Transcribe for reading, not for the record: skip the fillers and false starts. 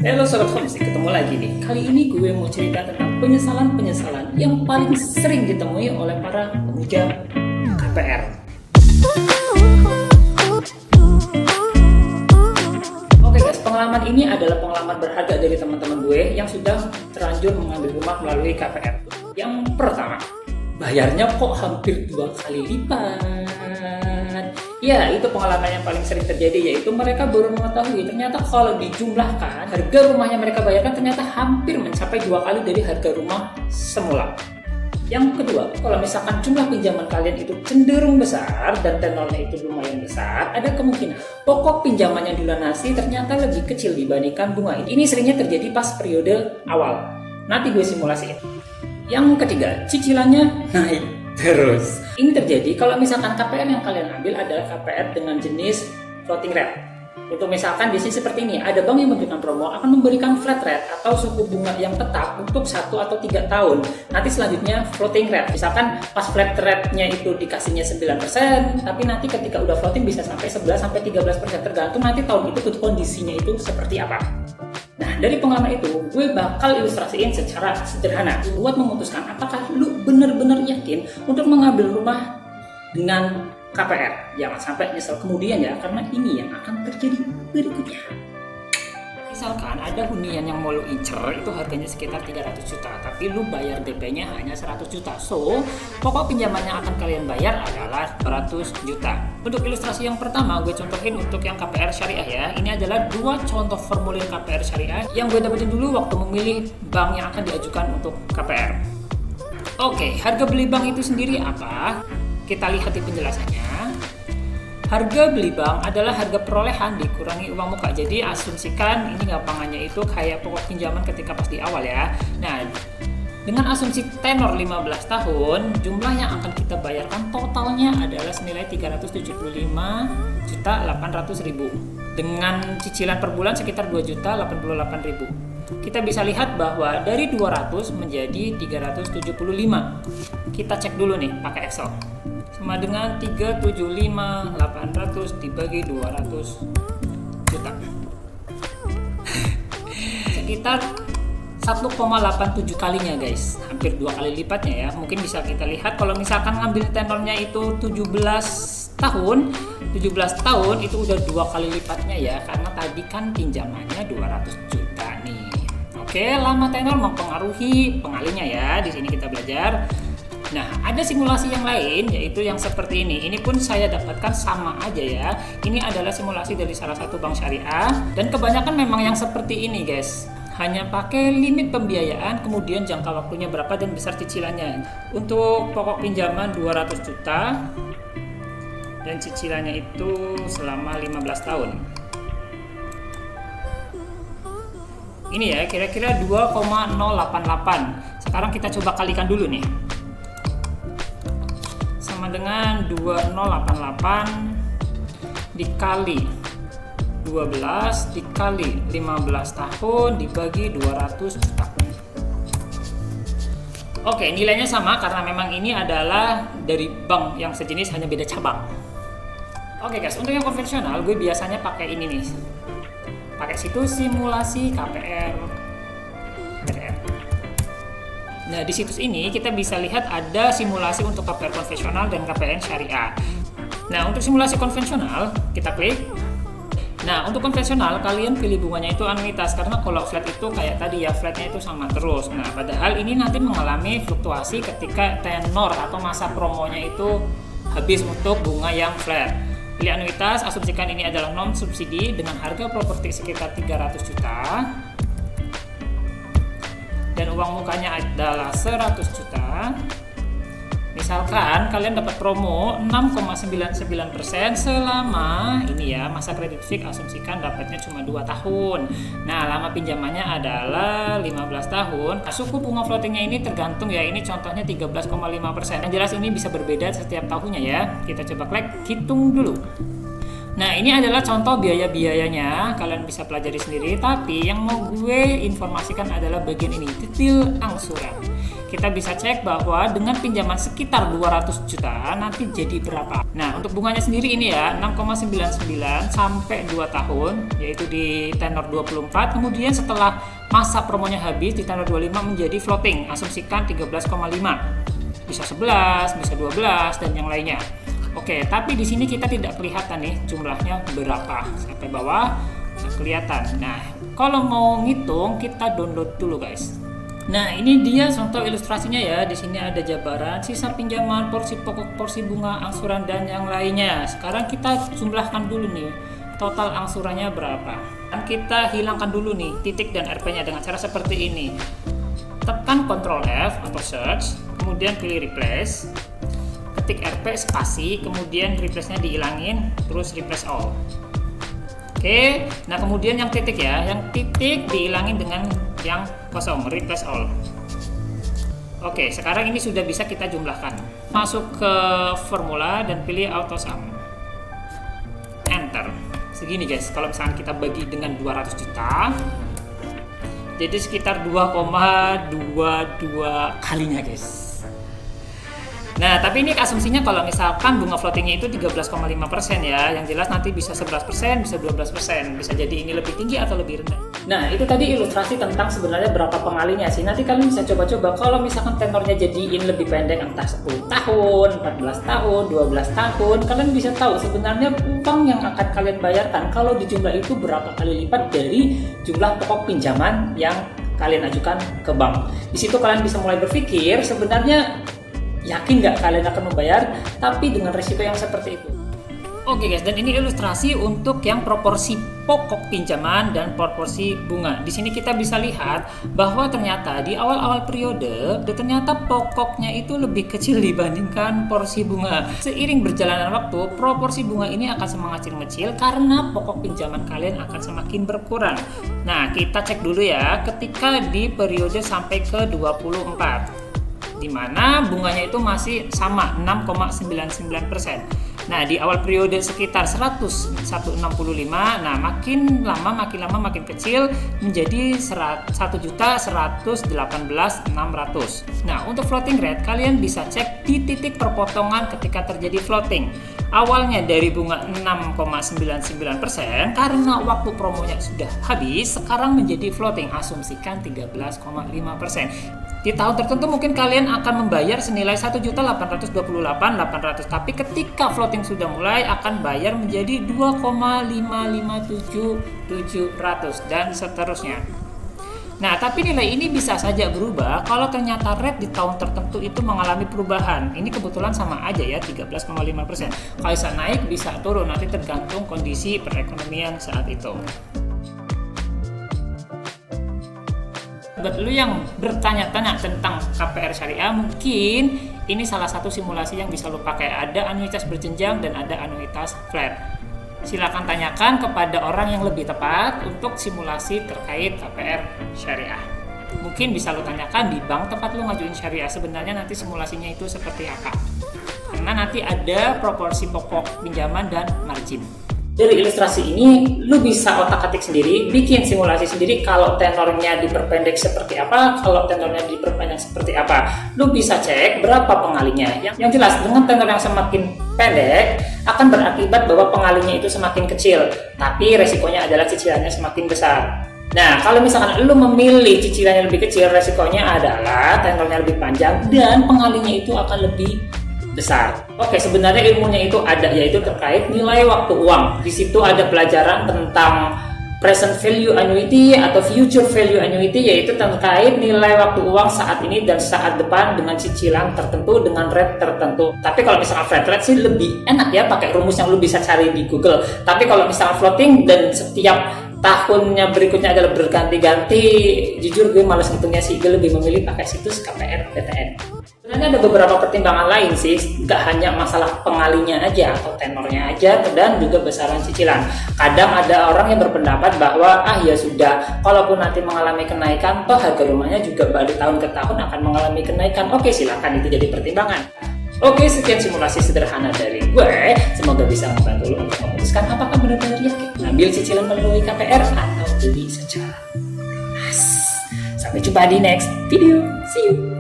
Halo Sobat Homesick, ketemu lagi nih. Kali ini gue mau cerita tentang penyesalan-penyesalan yang paling sering ditemui oleh para pemuja KPR. Oke guys, pengalaman ini adalah pengalaman berharga dari teman-teman gue yang sudah terlanjur mengambil rumah melalui KPR. Yang pertama, bayarnya kok hampir 2 kali lipat. Ya, itu pengalaman yang paling sering terjadi, yaitu mereka baru mengetahui ternyata kalau dijumlahkan harga rumahnya mereka bayarkan ternyata hampir mencapai 2 kali dari harga rumah semula. Yang kedua, kalau misalkan jumlah pinjaman kalian itu cenderung besar dan tenornya itu lumayan besar, ada kemungkinan pokok pinjaman yang dilunasi ternyata lebih kecil dibandingkan bunga. Ini seringnya terjadi pas periode awal. Nanti gue simulasiin. Yang ketiga, cicilannya naik terus. Ini terjadi kalau misalkan KPR yang kalian ambil adalah KPR dengan jenis floating rate. Untuk misalkan di sini seperti ini, ada bank yang memberikan promo akan memberikan flat rate atau suku bunga yang tetap untuk 1 atau 3 tahun. Nanti selanjutnya floating rate. Misalkan pas flat rate-nya itu dikasihnya 9%, tapi nanti ketika udah floating bisa sampai 11 sampai 13%, tergantung nanti tahun itu kondisinya itu seperti apa. Nah, dari pengalaman itu, gue bakal ilustrasiin secara sederhana buat memutuskan apakah lu bener-bener yakin untuk mengambil rumah dengan KPR. Jangan sampai nyesel kemudian ya, karena ini yang akan terjadi berikutnya. Misalkan ada hunian yang mau lu incer, itu harganya sekitar 300 juta, tapi lu bayar DP-nya hanya 100 juta. So, pokok pinjaman yang akan kalian bayar adalah 100 juta. Untuk ilustrasi yang pertama, gue contohin untuk yang KPR syariah ya. Ini adalah 2 contoh formulir KPR syariah yang gue dapetin dulu waktu memilih bank yang akan diajukan untuk KPR. Oke, harga beli bank itu sendiri apa? Kita lihat di penjelasannya. Harga beli bank adalah harga perolehan dikurangi uang muka. Jadi asumsikan ini gampangannya itu kayak pokok pinjaman ketika pas di awal ya. Nah, dengan asumsi tenor 15 tahun, jumlah yang akan kita bayarkan totalnya adalah senilai 375.800.000 dengan cicilan per bulan sekitar 2.088.000. Kita bisa lihat bahwa dari 200 menjadi 375. Kita cek dulu nih pakai Excel. Sama dengan 375.800 dibagi 200 juta. Sekitar 1,87 kalinya guys, hampir 2 kali lipatnya ya. Mungkin bisa kita lihat kalau misalkan ngambil tenornya itu 17 tahun itu udah 2 kali lipatnya ya, karena tadi kan pinjamannya 200 juta nih. Oke, lama tenor mempengaruhi pengalinya ya, di sini kita belajar. Nah, ada simulasi yang lain yaitu yang seperti ini. Ini pun saya dapatkan sama aja ya. Ini adalah simulasi dari salah satu bank syariah dan kebanyakan memang yang seperti ini guys. Hanya pakai limit pembiayaan, kemudian jangka waktunya berapa dan besar cicilannya. Untuk pokok pinjaman 200 juta dan cicilannya itu selama 15 tahun. Ini ya, kira-kira 2,088. Sekarang kita coba kalikan dulu nih. Sama dengan 2088 dikali 12 dikali 15 tahun dibagi 200 juta. Oke, nilainya sama karena memang ini adalah dari bank yang sejenis, hanya beda cabang. Oke guys, untuk yang konvensional gue biasanya pakai ini nih. Pakai situs simulasi KPR. Nah, di situs ini kita bisa lihat ada simulasi untuk KPR konvensional dan KPR syariah. Nah, untuk simulasi konvensional, kita klik. Nah, untuk konvensional, kalian pilih bunganya itu anuitas, karena kalau flat itu kayak tadi ya, flatnya itu sama terus. Nah, padahal ini nanti mengalami fluktuasi ketika tenor atau masa promonya itu habis untuk bunga yang flat. Pilih anuitas, asumsikan ini adalah non subsidi dengan harga properti sekitar 300 juta. Dan uang mukanya adalah 100 juta. Misalkan kalian dapat promo 6,99% selama ini ya, masa kredit fix asumsikan dapatnya cuma 2 tahun. Nah, lama pinjamannya adalah 15 tahun. Nah, suku bunga floatingnya ini tergantung ya, ini contohnya 13,5%. Yang jelas ini bisa berbeda setiap tahunnya ya. Kita coba klik hitung dulu. Nah, ini adalah contoh biaya-biayanya, kalian bisa pelajari sendiri, tapi yang mau gue informasikan adalah bagian ini, detail angsuran. kita bisa cek bahwa dengan pinjaman sekitar 200 juta nanti jadi berapa. Nah, untuk bunganya sendiri ini ya 6,99 sampai 2 tahun, yaitu di tenor 24. Kemudian setelah masa promonya habis di tenor 25 menjadi floating, asumsikan 13,5. Bisa 11, bisa 12 dan yang lainnya. Oke, tapi di sini kita tidak kelihatan nih jumlahnya berapa. Sampai bawah nggak kelihatan. Nah, kalau mau ngitung kita download dulu guys. Nah, ini dia contoh ilustrasinya ya. Di sini ada jabaran sisa pinjaman, porsi pokok, porsi bunga, angsuran dan yang lainnya. Sekarang kita jumlahkan dulu nih total angsurannya berapa. Dan kita hilangkan dulu nih titik dan RP-nya dengan cara seperti ini. Tekan Ctrl F atau search, kemudian pilih replace. Ketik RP spasi, kemudian replace-nya dihilangin, terus replace all. Oke, nah kemudian yang titik ya, yang titik dihilangin dengan yang kosong, replace all. Oke, sekarang ini sudah bisa kita jumlahkan. Masuk ke formula dan pilih auto sum. Enter. Segini guys, kalau misalnya kita bagi dengan 200 juta, jadi sekitar 2,22 kalinya guys. Nah, tapi ini asumsinya kalau misalkan bunga floatingnya itu 13,5% ya. Yang jelas nanti bisa 11%, bisa 12%. Bisa jadi ini lebih tinggi atau lebih rendah. Nah, itu tadi ilustrasi tentang sebenarnya berapa pengalinya sih. Nanti kalian bisa coba-coba kalau misalkan tenornya jadiin lebih pendek, entah 10 tahun, 14 tahun, 12 tahun. Kalian bisa tahu sebenarnya utang yang akan kalian bayarkan kalau dijumlah itu berapa kali lipat dari jumlah pokok pinjaman yang kalian ajukan ke bank. Di situ kalian bisa mulai berpikir sebenarnya yakin nggak kalian akan membayar, tapi dengan risiko yang seperti itu. Oke guys, dan ini ilustrasi untuk yang proporsi pokok pinjaman dan proporsi bunga. Di sini kita bisa lihat bahwa ternyata di awal-awal periode, ternyata pokoknya itu lebih kecil dibandingkan porsi bunga. Seiring berjalanan waktu, proporsi bunga ini akan semakin kecil karena pokok pinjaman kalian akan semakin berkurang. Nah, kita cek dulu ya, ketika di periode sampai ke 24. Di mana bunganya itu masih sama 6,99%. Nah, di awal periode sekitar 165, nah makin lama makin kecil menjadi 1.118.600. Nah, untuk floating rate kalian bisa cek di titik perpotongan ketika terjadi floating. Awalnya dari bunga 6,99%, karena waktu promonya sudah habis, sekarang menjadi floating, asumsikan 13,5%. Di tahun tertentu mungkin kalian akan membayar senilai 1.828.800, tapi ketika floating sudah mulai akan bayar menjadi 2,557.700 dan seterusnya. Nah, tapi nilai ini bisa saja berubah kalau ternyata rate di tahun tertentu itu mengalami perubahan. Ini kebetulan sama aja ya, 13,5%. Kalau bisa naik, bisa turun, nanti tergantung kondisi perekonomian saat itu. Buat lu yang bertanya-tanya tentang KPR Syariah, mungkin ini salah satu simulasi yang bisa lu pakai. Ada anuitas berjenjang dan ada anuitas flat. Silakan tanyakan kepada orang yang lebih tepat untuk simulasi terkait KPR Syariah. Mungkin bisa lu tanyakan di bank tempat lu ngajuin Syariah, sebenarnya nanti simulasinya itu seperti apa. Karena nanti ada proporsi pokok pinjaman dan margin. Dari ilustrasi ini, lu bisa otak-atik sendiri, bikin simulasi sendiri kalau tenornya diperpendek seperti apa, kalau tenornya diperpanjang seperti apa. Lu bisa cek berapa pengalinya. Yang jelas, dengan tenor yang semakin pendek, akan berakibat bahwa pengalinya itu semakin kecil, tapi resikonya adalah cicilannya semakin besar. Nah, kalau misalkan lu memilih cicilannya lebih kecil, resikonya adalah tenornya lebih panjang dan pengalinya itu akan lebih besar. Oke, sebenarnya ilmunya itu ada, yaitu terkait nilai waktu uang. Di situ ada pelajaran tentang present value annuity atau future value annuity, yaitu terkait nilai waktu uang saat ini dan saat depan dengan cicilan tertentu, dengan rate tertentu. Tapi kalau misalnya flat rate sih lebih enak ya, pakai rumus yang lu bisa cari di Google. Tapi kalau misalnya floating dan setiap tahunnya berikutnya adalah berganti-ganti, jujur gue malas ngitungnya sih, gue lebih memilih pakai situs KPR PTN. Sebenarnya ada beberapa pertimbangan lain sih, nggak hanya masalah pengalinya aja atau tenornya aja, dan juga besaran cicilan. Kadang ada orang yang berpendapat bahwa ya sudah, kalaupun nanti mengalami kenaikan, toh harga rumahnya juga dari tahun ke tahun akan mengalami kenaikan. Oke, silakan itu jadi pertimbangan. Oke, sekian simulasi sederhana dari gue. Semoga bisa membantu lo untuk memutuskan apakah benar-benar yakin ngambil cicilan melalui KPR atau beli secara lunas. Sampai jumpa di next video. See you.